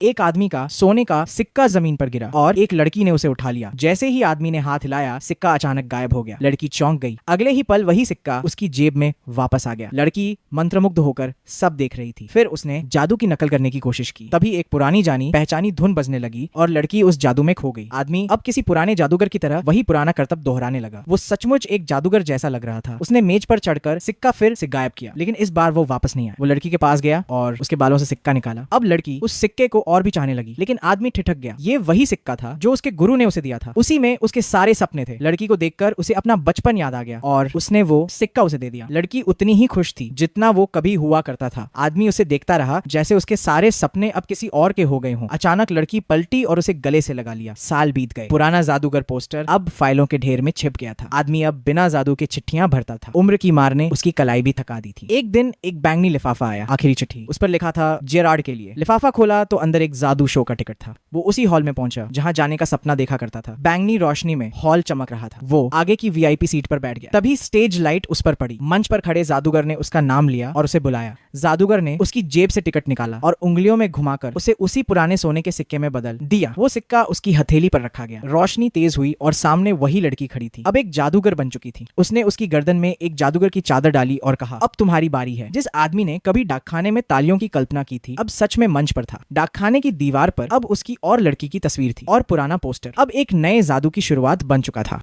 एक आदमी का सोने का सिक्का जमीन पर गिरा और एक लड़की ने उसे उठा लिया। जैसे ही आदमी ने हाथ हिलाया, सिक्का अचानक गायब हो गया। लड़की चौंक गई। अगले ही पल वही सिक्का उसकी जेब में वापस आ गया। लड़की मंत्रमुग्ध होकर सब देख रही थी। फिर उसने जादू की नकल करने की कोशिश की। तभी एक पुरानी जानी पहचानी धुन बजने लगी और लड़की उस जादू में खो गई। आदमी अब किसी पुराने जादूगर की तरह वही पुराना करतब दोहराने लगा। वो सचमुच एक जादूगर जैसा लग रहा था। उसने मेज पर चढ़कर सिक्का फिर से गायब किया, लेकिन इस बार वो वापस नहीं आया। वो लड़की के पास गया और उसके बालों से सिक्का निकाला। अब लड़की उस सिक्के को और भी चाहने लगी, लेकिन आदमी ठिठक गया। ये वही सिक्का था जो उसके गुरु ने उसे दिया था। उसी में उसके सारे सपने थे। लड़की को देखकर उसे अपना बचपन याद आ गया और उसने वो सिक्का उसे दे दिया। लड़की उतनी ही खुश थी जितना वो कभी हुआ करता था। आदमी उसे देखता रहा जैसे उसके सारे सपने अब किसी और के हो गए हों। अचानक लड़की पलटी और उसे गले से लगा लिया। साल बीत गए। पुराना जादूगर पोस्टर अब फाइलों के ढेर में छिप गया था। आदमी अब बिना जादू के चिट्ठियां भरता था। उम्र की मार ने उसकी कलाई भी थका दी थी। एक दिन एक बैंगनी लिफाफा आया। आखिरी चिट्ठी। उस पर लिखा था जेरार्ड के लिए। लिफाफा खोला तो अंदर एक जादू शो का टिकट था। वो उसी हॉल में पहुंचा जहां जाने का सपना देखा करता था। बैंगनी रोशनी में हॉल चमक रहा था। वो आगे की वीआईपी सीट पर बैठ गया। तभी स्टेज लाइट उस पर पड़ी। मंच पर खड़े जादूगर ने उसका नाम लिया और उसे बुलाया। जादूगर ने उसकी जेब से टिकट निकाला और उंगलियों में घुमाकर उसे उसी पुराने सोने के सिक्के में बदल दिया। वो सिक्का उसकी हथेली पर रखा गया। रोशनी तेज हुई और सामने वही लड़की खड़ी थी। अब एक जादूगर बन चुकी थी। उसने उसकी गर्दन में एक जादूगर की चादर डाली और कहा, अब तुम्हारी बारी है। जिस आदमी ने कभी डाकखाने में तालियों की कल्पना की थी, अब सच में मंच पर था। डाकखाने की दीवार पर अब उसकी और लड़की की तस्वीर थी और पुराना पोस्टर। अब एक नए जादू की शुरुआत बन चुका था।